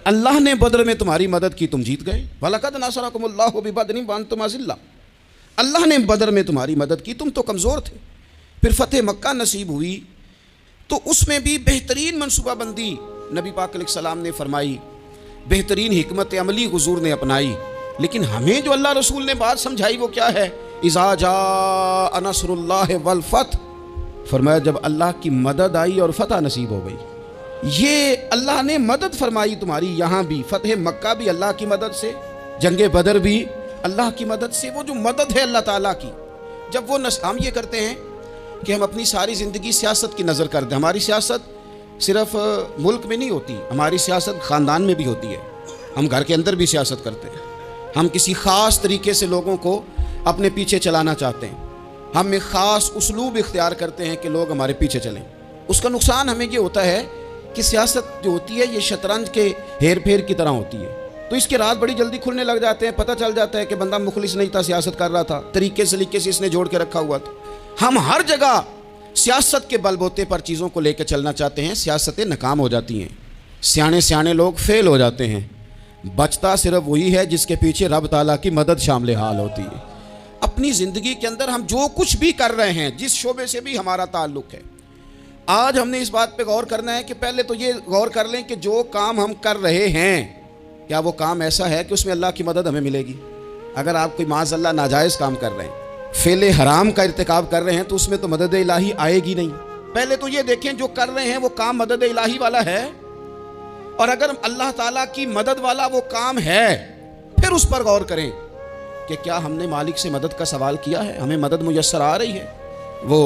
अल्लाह ने बदर में तुम्हारी मदद की, तुम जीत गए। वलक़द नसरकुमुल्लाहु बिबदरिन व अंतुम अज़िल्ला, अल्लाह ने बदर में तुम्हारी मदद की, तुम तो कमज़ोर थे। फिर फ़तेह मक्का नसीब हुई तो उसमें भी बेहतरीन मनसूबाबंदी नबी पाक अलैहिस्सलाम ने फरमाई, बेहतरीन हिकमत अमली हुज़ूर ने अपनाई। लेकिन हमें जो अल्लाह रसूल ने बात समझाई वो क्या है? इज़ा जाअ नस्रुल्लाह वल फ़त्ह, फरमाया जब अल्लाह की मदद आई और फतह नसीब हो गई। ये अल्लाह ने मदद फरमाई तुम्हारी, यहाँ भी फ़तेह मक्का भी अल्लाह की मदद से, जंगे बदर भी अल्लाह की मदद से। वो जो मदद है अल्लाह ताला की, जब वो हम ये करते हैं कि हम अपनी सारी ज़िंदगी सियासत की नज़र कर दें। हमारी सियासत सिर्फ मुल्क में नहीं होती, हमारी सियासत ख़ानदान में भी होती है। हम घर के अंदर भी सियासत करते हैं, हम किसी ख़ास तरीके से लोगों को अपने पीछे चलाना चाहते हैं, हम एक ख़ास उसलूब इख्तियार करते हैं कि लोग हमारे पीछे चलें। उसका नुकसान हमें ये होता है कि सियासत जो होती है ये शतरंज के हेर फेर की तरह होती है। तो इसके रात बड़ी जल्दी खुलने लग जाते हैं, पता चल जाता है कि बंदा मुखलिस नहीं था, सियासत कर रहा था, तरीके सलीके से इसने जोड़ के रखा हुआ था। हम हर जगह सियासत के बलबोते पर चीज़ों को लेकर चलना चाहते हैं, सियासतें नाकाम हो जाती हैं, सियाने सियाने लोग फेल हो जाते हैं। बचता सिर्फ वही है जिसके पीछे रब ताला की मदद शामिल हाल होती है। अपनी ज़िंदगी के अंदर हम जो कुछ भी कर रहे हैं, जिस शोबे से भी हमारा ताल्लुक़ है, आज हमने इस बात पे गौर करना है कि पहले तो ये गौर कर लें कि जो काम हम कर रहे हैं क्या वो काम ऐसा है कि उसमें अल्लाह की मदद हमें मिलेगी। अगर आप कोई माज़अल्लाह नाजायज़ काम कर रहे हैं, फेले हराम का इर्तिकाब कर रहे हैं, तो उसमें तो मदद इलाही आएगी नहीं। पहले तो ये देखें जो कर रहे हैं वो काम मदद इलाही वाला है, और अगर अल्लाह ताला की मदद वाला वो काम है फिर उस पर गौर करें कि क्या हमने मालिक से मदद का सवाल किया है, हमें मदद मुयस्सर आ रही है। वो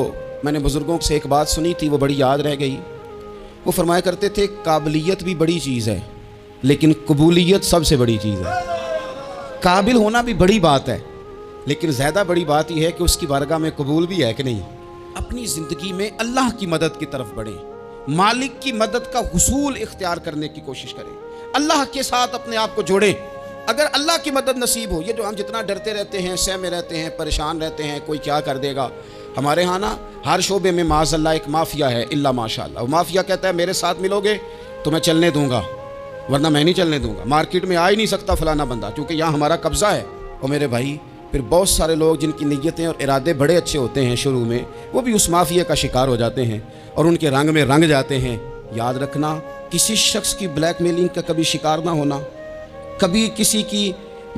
मैंने बुज़ुर्गों से एक बात सुनी थी, वो बड़ी याद रह गई। वो फरमाया करते थे काबिलियत भी बड़ी चीज़ है लेकिन कबूलियत सबसे बड़ी चीज़ है। काबिल होना भी बड़ी बात है लेकिन ज़्यादा बड़ी बात यह है कि उसकी बारगाह में कबूल भी है कि नहीं। अपनी ज़िंदगी में अल्लाह की मदद की तरफ बढ़ें, मालिक की मदद का हुसूल इख्तियार करने की कोशिश करें, अल्लाह के साथ अपने आप को जोड़ें। अगर अल्लाह की मदद नसीब हो, ये जो हम जितना डरते रहते हैं, सहमे रहते हैं, परेशान रहते हैं, कोई क्या कर देगा, हमारे यहाँ ना हर शोबे में माज़अल्लाह एक माफिया है, इल्ला माशाअल्लाह। माफिया कहता है मेरे साथ मिलोगे तो मैं चलने दूंगा, वरना मैं नहीं चलने दूंगा, मार्केट में आ ही नहीं सकता फलाना बंदा, क्योंकि यहाँ हमारा कब्ज़ा है। और मेरे भाई फिर बहुत सारे लोग जिनकी नीयतें और इरादे बड़े अच्छे होते हैं शुरू में, वो भी उस माफिया का शिकार हो जाते हैं और उनके रंग में रंग जाते हैं। याद रखना, किसी शख्स की ब्लैकमेलिंग का कभी शिकार ना होना, कभी किसी की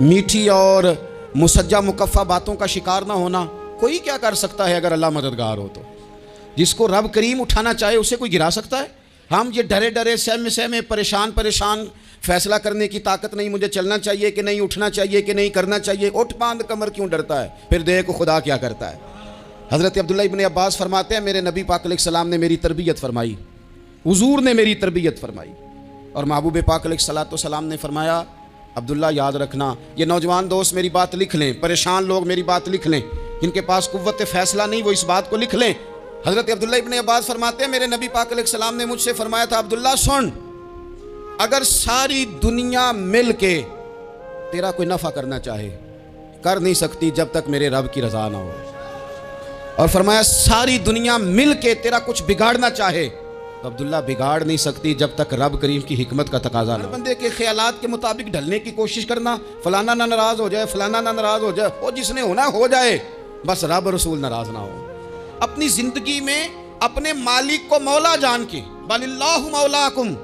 मीठी और मुसज्जा मुकफ़ा बातों का शिकार ना होना। कोई क्या कर सकता है अगर अल्लाह मददगार हो तो? जिसको रब करीम उठाना चाहे उसे कोई गिरा सकता है? हम ये डरे डरे सहमे सहमे परेशान परेशान फैसला करने की ताकत नहीं, मुझे चलना चाहिए कि नहीं, उठना चाहिए कि नहीं, करना चाहिए, उठ बांध कमर क्यों डरता है? फिर देखो खुदा क्या करता है। हज़रत अब्दुल्लाह इब्न अब्बास फरमाते हैं मेरे नबी पाक अलैहिस्सलाम ने मेरी तरबियत फरमाई, हुजूर ने मेरी तरबियत फरमाई, और महबूब पाक अलैहिस्सलाम ने फरमाया अब्दुल्ला याद रखना, ये नौजवान दोस्त मेरी बात लिख लें, परेशान लोग मेरी बात लिख लें, जिनके पास कुव्वत फ़ैसला नहीं वो इस बात को लिख लें। हज़रत अब्दुल्लाह इब्न अब्बास फरमाते हैं मेरे नबी पाक अलैहिस्सलाम ने मुझसे फरमाया था अब्दुल्ला सुन, अगर सारी दुनिया मिल के तेरा कोई नफ़ा करना चाहे कर नहीं सकती जब तक मेरे रब की रज़ा ना हो। और फरमाया सारी दुनिया मिल के तेरा कुछ बिगाड़ना चाहे तो अब्दुल्ला बिगाड़ नहीं सकती जब तक रब करीम की हिकमत का तकाजा ना। बंदे के ख्यालात के मुताबिक ढलने की कोशिश करना, फलाना ना नाराज़ हो जाए, फलाना ना नाराज़ हो जाए, वो जिसने होना हो जाए, बस रब रसूल नाराज़ ना हो। अपनी ज़िंदगी में अपने मालिक को मौला जान के, बलिल्लाहु मौलाकुम,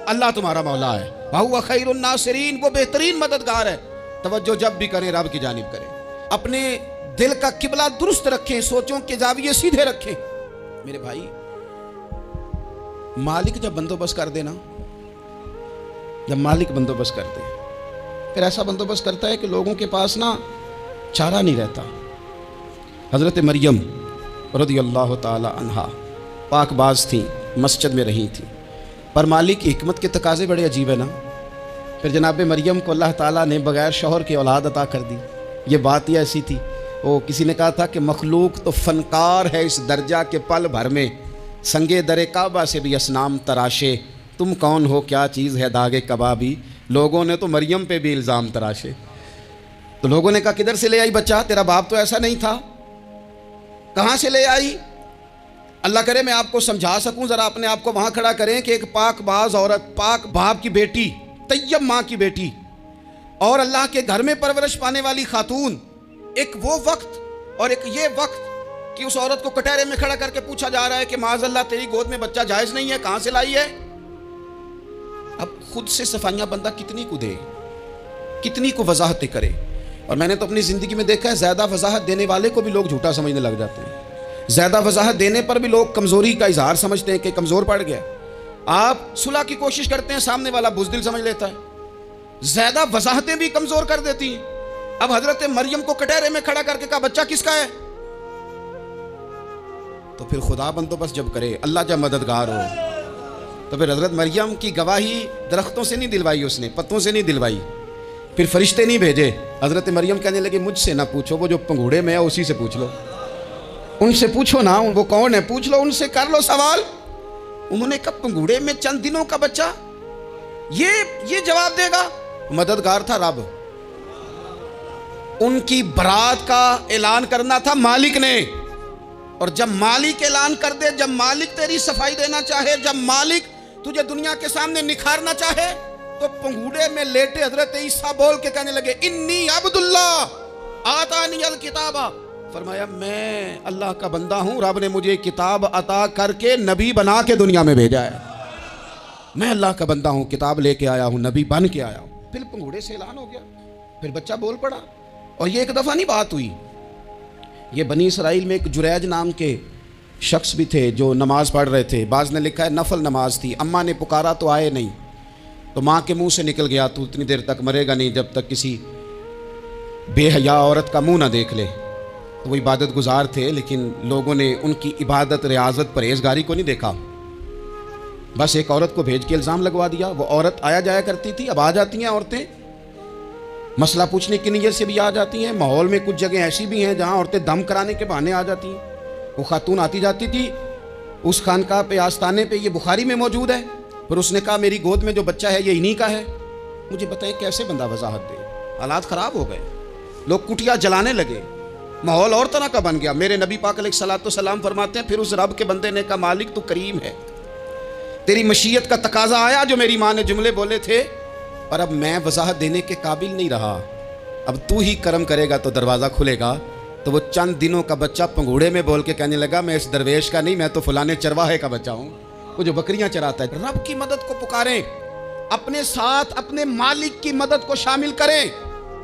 अल्लाह तुम्हारा मौला है, वहुवा खैरुन नासिरीन, वो बेहतरीन मददगार है। तवज्जो जब भी करें रब की जानिब करें, अपने दिल का किबला दुरुस्त रखें, सोचों के जाविये सीधे रखें। मेरे भाई मालिक जब बंदोबस्त कर देना, जब मालिक बंदोबस्त कर दे फिर ऐसा बंदोबस्त करता है कि लोगों के पास ना चारा नहीं रहता। हज़रत मरियम रज़ियल्लाहु ताला अन्हा पाकबाज थी, मस्जिद में रही थी, पर मालिक की हिकमत के तकाजे बड़े अजीब है ना। फिर जनाब मरियम को अल्लाह ताला ने बग़ैर शौहर के औलाद अता कर दी। ये बात ही ऐसी थी, वो किसी ने कहा था कि मखलूक तो फ़नकार है इस दर्जा के पल भर में, संगे दरे काबा से भी असनाम तराशे, तुम कौन हो क्या चीज़ है दागे कबाबी। लोगों ने तो मरियम पे भी इल्ज़ाम तराशे। तो लोगों ने कहा किधर से ले आई बच्चा, तेरा बाप तो ऐसा नहीं था, कहाँ से ले आई? अल्लाह करे मैं आपको समझा सकूं, ज़रा अपने आप को वहाँ खड़ा करें कि एक पाकबाज औरत, पाक बाप की बेटी, तैयब माँ की बेटी और अल्लाह के घर में परवरिश पाने वाली खातून, एक वो वक्त और एक ये वक्त कि उस औरत को कटहरे में खड़ा करके पूछा जा रहा है कि माज़अल्लाह तेरी गोद में बच्चा जायज़ नहीं है, कहाँ से लाई है। अब खुद से सफाइयाँ बंदा कितनी को दे, कितनी को वजाहतें करे। और मैंने तो अपनी ज़िंदगी में देखा है, ज़्यादा वजाहत देने वाले को भी लोग झूठा समझने लग जाते हैं। ज़्यादा वजाहत देने पर भी लोग कमज़ोरी का इजहार समझते हैं कि कमज़ोर पड़ गया। आप सुलह की कोशिश करते हैं, सामने वाला बुज़दिल समझ लेता है। ज़्यादा वजाहतें भी कमज़ोर कर देती हैं। अब हज़रत मरियम को कटहरे में खड़ा करके कहा बच्चा किसका है, तो फिर खुदा बंदोबस्त जब करे, अल्लाह जब मददगार हो, तो फिर हज़रत मरियम की गवाही दरख्तों से नहीं दिलवाई, उसने पत्तों से नहीं दिलवाई, फिर फरिश्ते नहीं भेजे। हज़रत मरियम कहने लगे मुझसे ना पूछो, वो जो पंघूड़े में है उसी से पूछ लो, उनसे पूछो ना, वो कौन है पूछ लो, उनसे कर लो सवाल। उन्होंने कहा पंघूड़े में चंद दिनों का बच्चा, ये जवाब देगा। मददगार था रब, उनकी बरात का ऐलान करना था मालिक ने। और जब मालिक ऐलान कर दे, जब मालिक तेरी सफाई देना चाहे, जब मालिक तुझे दुनिया के सामने निखारना चाहे, तो पंघूड़े में लेटे हजरत ईसा बोल के कहने लगे इन्नी अब्दुल्लाह आतानी अल किताबा, फरमाया मैं अल्लाह का बंदा हूं, रब ने मुझे किताब अता करके नबी बना के दुनिया में भेजा है। मैं अल्लाह का बंदा हूं, किताब लेके आया हूं, नबी बन के आया हूं। फिर पंघूड़े से ऐलान हो गया, फिर बच्चा बोल पड़ा। और ये एक दफ़ा नहीं बात हुई, ये बनी इसराइल में एक जुरैज नाम के शख्स भी थे जो नमाज़ पढ़ रहे थे। बाज़ ने लिखा है नफल नमाज थी, अम्मा ने पुकारा तो आए नहीं, तो माँ के मुंह से निकल गया तू इतनी देर तक मरेगा नहीं जब तक किसी बेहया औरत का मुंह ना देख ले। तो वो इबादत गुजार थे, लेकिन लोगों ने उनकी इबादत, रियाजत, परहेजगारी को नहीं देखा। बस एक औरत को भेज के इल्ज़ाम लगवा दिया। वो औरत आया जाया करती थी, अब आ जाती हैं औरतें, मसला पूछने की नीयत से भी आ जाती हैं। माहौल में कुछ जगह ऐसी भी हैं जहाँ औरतें दम कराने के बहाने आ जाती हैं। वो खातून आती जाती थी उस खानका पे, आस्थाने पे, ये बुखारी में मौजूद है। फिर उसने कहा मेरी गोद में जो बच्चा है ये इन्हीं का है। मुझे बताएं कैसे बंदा वजाहत दे। हालात ख़राब हो गए, लोग कुटिया जलाने लगे, माहौल और तरह का बन गया। मेरे नबी पाक अलैहिस्सलाम फरमाते हैं फिर उस रब के बंदे ने कहा मालिक तू करीम है, तेरी मशीयत का तकाजा आया जो मेरी माँ ने जुमले बोले थे, और अब मैं वजाहत देने के काबिल नहीं रहा। अब तू ही करम करेगा तो दरवाज़ा खुलेगा। तो वो चंद दिनों का बच्चा पंघूड़े में बोल के कहने लगा मैं इस दरवेश का नहीं, मैं तो फलाने चरवाहे का बच्चा हूँ, वो जो बकरियाँ चराता है। रब की मदद को पुकारें, अपने साथ अपने मालिक की मदद को शामिल करें,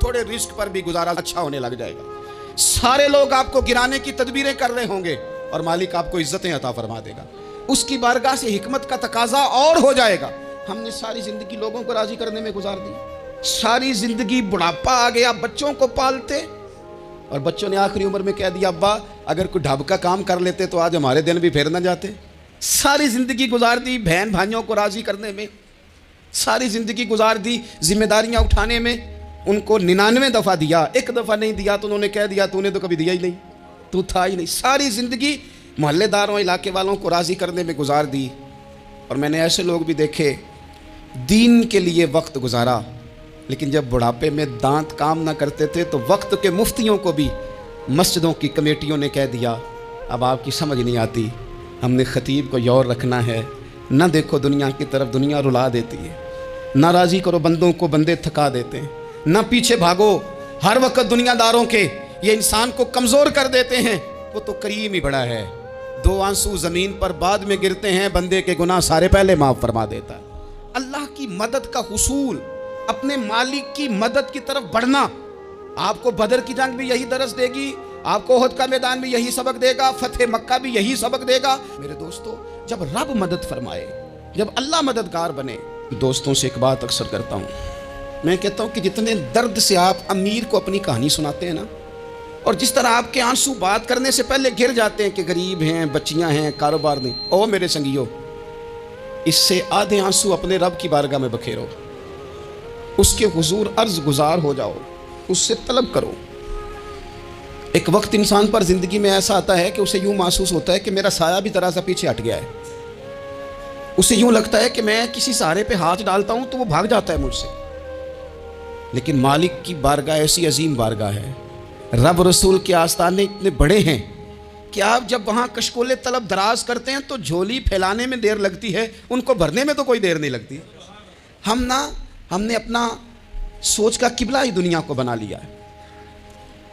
थोड़े रिस्क पर भी गुजारा अच्छा होने लग जाएगा। सारे लोग आपको गिराने की तदबीरें कर रहे होंगे और मालिक आपको इज्जतें अता फरमा देगा। उसकी बारगाह से हिकमत का तकाजा और हो जाएगा। हमने सारी जिंदगी लोगों को राजी करने में गुजार दी, सारी जिंदगी बुढ़ापा आ गया बच्चों को पालते, और बच्चों ने आखिरी उम्र में कह दिया अब्बा अगर कोई ढब का काम कर लेते तो आज हमारे दिन भी फेर ना जाते। सारी जिंदगी गुजार दी बहन भाइयों को राजी करने में, सारी जिंदगी गुजार दी जिम्मेदारियां उठाने में। उनको 99 दफ़ा दिया, एक दफ़ा नहीं दिया तो उन्होंने कह दिया तूने तो कभी दिया ही नहीं, तू था ही नहीं। सारी ज़िंदगी मोहल्लेदारों इलाके वालों को राज़ी करने में गुजार दी। और मैंने ऐसे लोग भी देखे दीन के लिए वक्त गुजारा, लेकिन जब बुढ़ापे में दांत काम ना करते थे तो वक्त के मुफ्तियों को भी मस्जिदों की कमेटियों ने कह दिया अब आपकी समझ नहीं आती, हमने ख़तीब को यौर रखना है, न देखो दुनिया की तरफ, दुनिया रुला देती है, ना राज़ी करो बंदों को, बंदे थका देते हैं, ना पीछे भागो हर वक्त दुनियादारों के, ये इंसान को कमज़ोर कर देते हैं। वो तो करीम ही बड़ा है, 2 आंसू ज़मीन पर बाद में गिरते हैं, बंदे के गुनाह सारे पहले माफ़ फरमा देता है। अल्लाह की मदद का हुसूल, अपने मालिक की मदद की तरफ बढ़ना, आपको बदर की जंग भी यही दरस देगी, आपको ओहद का मैदान भी यही सबक देगा, फतेह मक्का भी यही सबक देगा। मेरे दोस्तों, जब रब मदद फरमाए, जब अल्लाह मददगार बने। दोस्तों से एक बात अक्सर करता हूँ, मैं कहता हूँ कि जितने दर्द से आप अमीर को अपनी कहानी सुनाते हैं ना, और जिस तरह आपके आंसू बात करने से पहले गिर जाते हैं कि गरीब हैं, बच्चियाँ हैं, कारोबार नहीं, ओ मेरे संगियों, इससे आधे आंसू अपने रब की बारगाह में बखेरो, उसके हुजूर अर्ज गुजार हो जाओ, उससे तलब करो। एक वक्त इंसान पर ज़िंदगी में ऐसा आता है कि उसे यूँ महसूस होता है कि मेरा साया भी तरह सा पीछे हट गया है। उसे यूँ लगता है कि मैं किसी सहारे पे हाथ डालता हूँ तो वो भाग जाता है मुझसे। लेकिन मालिक की बारगाह ऐसी अजीम बारगाह है, रब रसूल के आस्थाने इतने बड़े हैं कि आप जब वहाँ कशकोले तलब दराज करते हैं तो झोली फैलाने में देर लगती है, उनको भरने में तो कोई देर नहीं लगती। हम ना हमने अपना सोच का किबला ही दुनिया को बना लिया है।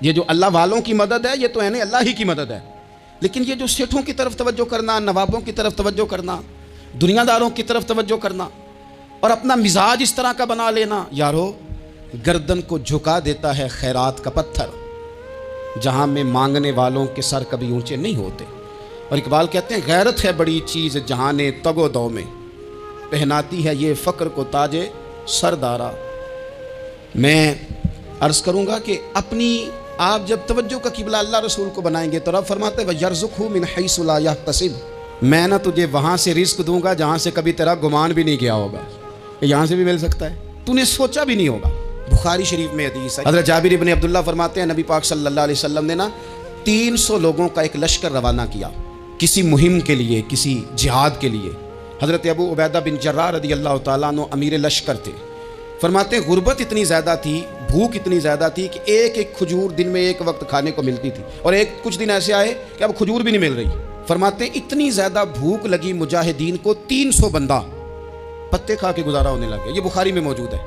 ये जो अल्लाह वालों की मदद है, ये तो है अल्लाह ही की मदद है, लेकिन ये जो सेठों की तरफ तवज्जो करना, नवाबों की तरफ तवज्जो करना, दुनियादारों की तरफ तवज्जो करना और अपना मिजाज इस तरह का बना लेना, यारो गर्दन को झुका देता है खैरात का पत्थर, जहाँ में मांगने वालों के सर कभी ऊंचे नहीं होते। और इकबाल कहते हैं, गैरत है बड़ी चीज़ जहाने तगो दो में, पहनाती है ये फ़क्र को ताजे सरदारा। मैं अर्ज़ करूँगा कि अपनी आप जब तवज्जो का किबला अल्लाह रसूल को बनाएंगे तो रब फरमाते हैं यरज़ुक़हु मिन हैसु ला यहतसिब, मैं ना तुझे वहाँ से रिस्क दूंगा जहाँ से कभी तेरा गुमान भी नहीं किया होगा, यहाँ से भी मिल सकता है, तूने सोचा भी नहीं होगा। बुखारी शरीफ में हदीस है, हज़रत जाबिर इब्न अब्दुल्लाह फरमाते हैं नबी पाक सल्लल्लाहु अलैहि वसल्लम ने ना 300 लोगों का एक लश्कर रवाना किया किसी मुहिम के लिए, किसी जिहाद के लिए। हज़रत अबू उबैदा बिन जर्राह रज़ियल्लाहु ताला अन्हु अमीर लश्कर थे। फरमाते हैं गुर्बत इतनी ज़्यादा थी, भूख इतनी ज़्यादा थी कि एक एक खजूर दिन में एक वक्त खाने को मिलती थी, और एक कुछ दिन ऐसे आए कि अब खजूर भी नहीं मिल रही। फरमाते हैं इतनी ज़्यादा भूख लगी मुजाहिदीन को, 300 बंदा पत्ते खा के गुजारा होने लगे। ये बुखारी में मौजूद है।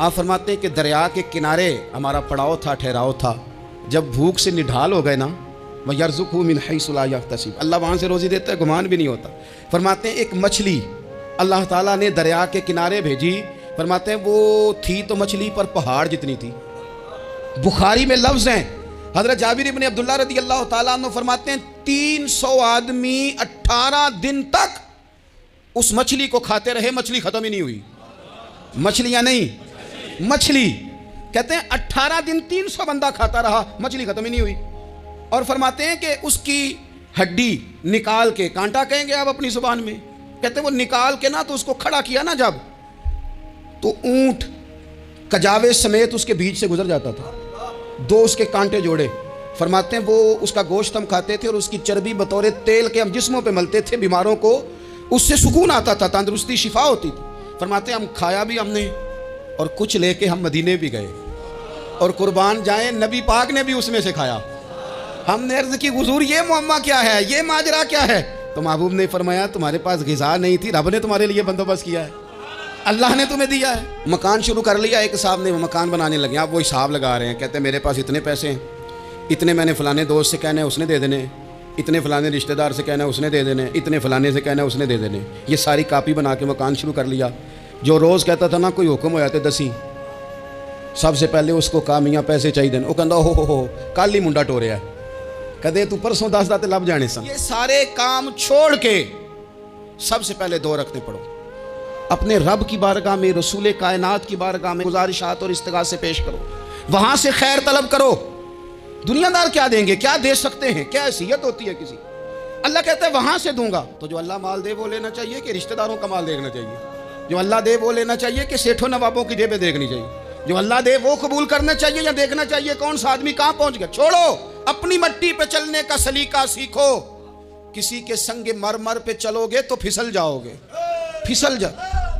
आप फरमाते हैं कि दरिया के किनारे हमारा पड़ाव था, ठहराव था, जब भूख से निढाल हो गए ना, वह यरज़ुक़हु मिन हैसु ला यहतसिब, अल्लाह वहाँ से रोज़ी देता है, गुमान भी नहीं होता। फरमाते हैं एक मछली अल्लाह ताला ने दरिया के किनारे भेजी, फरमाते हैं वो थी तो मछली पर पहाड़ जितनी थी। बुखारी में लफ्ज़ हैं, हज़रत जाबिर इब्न अब्दुल्लाह रज़ियल्लाहु ताला अन्हु फरमाते हैं 300 आदमी 18 दिन तक उस मछली को खाते रहे, मछली ख़त्म ही नहीं हुई। मछलियाँ नहीं, मछली कहते हैं 18 दिन 300 बंदा खाता रहा, मछली ख़त्म ही नहीं हुई। और फरमाते हैं कि उसकी हड्डी निकाल के, कांटा कहेंगे आप अपनी जुबान में, कहते हैं वो निकाल के ना तो उसको खड़ा किया ना जब, तो ऊंट कजावे समेत उसके बीच से गुजर जाता था, 2 उसके कांटे जोड़े। फरमाते हैं वो उसका गोश्त हम खाते थे और उसकी चर्बी बतौर तेल के हम जिस्मों पे मलते थे, बीमारों को उससे सुकून आता था, तंदुरुस्ती शिफा होती थी। फरमाते हैं हम खाया भी हमने और कुछ लेके हम मदीने भी गए, और कुर्बान जाए नबी पाक ने भी उसमें से खाया। हमने अर्ज़ की हुजूर ये मुअम्मा क्या है, ये माजरा क्या है, तो महबूब ने फरमाया तुम्हारे पास ग़िज़ा नहीं थी, रब ने तुम्हारे लिए बंदोबस्त किया है, अल्लाह ने तुम्हें दिया है। मकान शुरू कर लिया, एक साहब ने मकान बनाने लगे, आप वो हिसाब लगा रहे हैं, कहते हैं मेरे पास इतने पैसे हैं, इतने मैंने फ़लाने दोस्त से कहना है उसने दे देने, इतने फ़लाने रिश्तेदार से कहना है उसने दे देने, इतने फ़लाने से कहना है उसने दे देने। ये सारी कापी बना के मकान शुरू कर लिया। जो रोज़ कहता था ना कोई हुक्म हो जाते दसी, सबसे पहले उसको कहा मियाँ पैसे चाहिए, वो कहता हो कल ही मुंडा टोरिया, कदे तू परसों 10 दाते लब जाने सन। ये सारे काम छोड़ के सबसे पहले 2 रखते पढ़ो, अपने रब की बारगाह में, रसूल कायनात की बारगाह में गुजारिशात और इस्तिगासे पेश करो, वहाँ से खैर तलब करो। दुनियादार क्या देंगे, क्या दे सकते हैं, क्या हैसियत होती है किसी, अल्लाह कहता है वहाँ से दूंगा। तो जो अल्लाह माल दे वो लेना चाहिए कि रिश्तेदारों का माल देखना चाहिए? जो अल्लाह दे वो लेना चाहिए कि सेठों नवाबों की जेबें देखनी चाहिए? जो अल्लाह दे वो कबूल करना चाहिए या देखना चाहिए कौन सा आदमी कहाँ पहुँच गया? छोड़ो, अपनी मट्टी पे चलने का सलीका सीखो। किसी के संग मरमर पे चलोगे तो फिसल जाओगे, फिसल जा।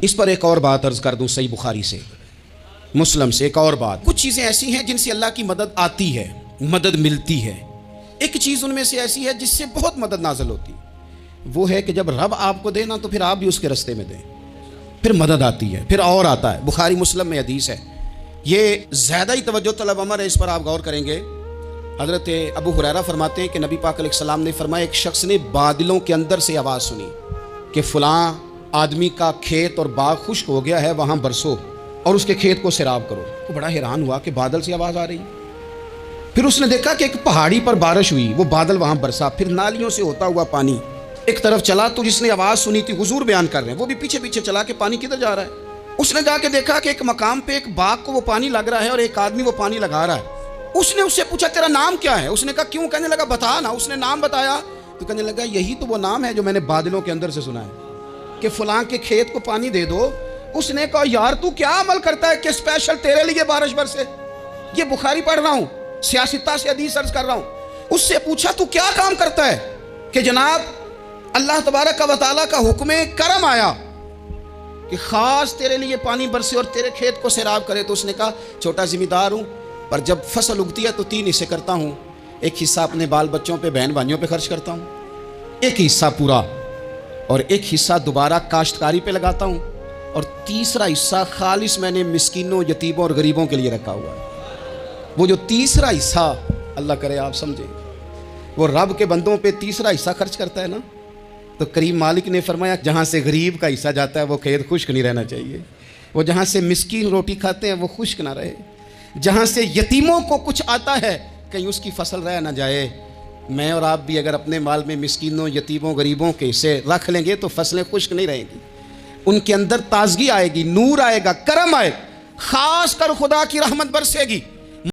इस पर एक और बात अर्ज कर दूं, सही बुखारी से, मुस्लिम से एक और बात। कुछ चीज़ें ऐसी हैं जिनसे अल्लाह की मदद आती है, मदद मिलती है। एक चीज़ उनमें से ऐसी है जिससे बहुत मदद नाजिल होती है, वो है कि जब रब आपको देना तो फिर आप भी उसके रास्ते में दें, फिर मदद आती है, फिर और आता है। बुखारी मुस्लिम में हदीस है, ये ज़्यादा ही तवज्जो तलब अमर है, इस पर आप गौर करेंगे। हज़रत अबू हुरैरा फरमाते हैं कि नबी पाक अलैहिस्सलाम ने फरमाया, एक शख्स ने बादलों के अंदर से आवाज़ सुनी कि फ़लाँ आदमी का खेत और बाग खुश्क हो गया है, वहाँ बरसो और उसके खेत को सैराब करो। तो बड़ा हैरान हुआ कि बादल से आवाज़ आ रही। फिर उसने देखा कि एक पहाड़ी पर बारिश हुई, वो बादल वहाँ बरसा, फिर नालियों से होता हुआ पानी एक तरफ चला। तो जिसने आवाज़ सुनी थी, हुजूर बयान कर रहे हैं, वो भी पीछे पीछे चला कि पानी किधर जा रहा है। उसने जाके देखा कि एक मकाम पे एक बाग को वो पानी लग रहा है और एक आदमी वो पानी लगा रहा है। उसने उससे पूछा तेरा नाम क्या है? उसने कहा क्यों? कहने लगा बता ना। उसने नाम बताया तो कहने लगा यही तो वो नाम है जो मैंने बादलों के अंदर से सुना है कि फलां के खेत को पानी दे दो। उसने कहा यार तू क्या अमल करता है कि स्पेशल तेरे लिए बारिश बरसे? ये बुखारी पढ़ रहा हूँ, सियासता से हदीस सर्च कर रहा हूँ। उससे पूछा तू क्या काम करता है कि जनाब अल्लाह तबारक व तआला का हुक्म करम आया कि ख़ास तेरे लिए पानी बरसे और तेरे खेत को सैराब करे? तो उसने कहा छोटा जिम्मेदार हूँ, पर जब फसल उगती है तो 3 हिस्से करता हूँ। एक हिस्सा अपने बाल बच्चों पे, बहन भाइयों पे खर्च करता हूँ, एक हिस्सा पूरा, और एक हिस्सा दोबारा काश्तकारी पे लगाता हूँ, और तीसरा हिस्सा खालिस मैंने मिस्कीनों, यतीमों और गरीबों के लिए रखा हुआ है। वो जो तीसरा हिस्सा, अल्लाह करे आप समझें, वो रब के बंदों पे तीसरा हिस्सा खर्च करता है ना, तो करीम मालिक ने फरमाया जहाँ से गरीब का हिस्सा जाता है वो खेत खुश्क नहीं रहना चाहिए। वो जहाँ से मिस्कीन रोटी खाते हैं वो खुश्क ना रहे। जहाँ से यतीमों को कुछ आता है कहीं उसकी फसल रह ना जाए। मैं और आप भी अगर अपने माल में मिस्कीनों, यतीमों, गरीबों के हिस्से रख लेंगे तो फसलें खुश्क नहीं रहेंगी, उनके अंदर ताजगी आएगी, नूर आएगा, करम आएगा, खास कर खुदा की रहमत बरसेगी।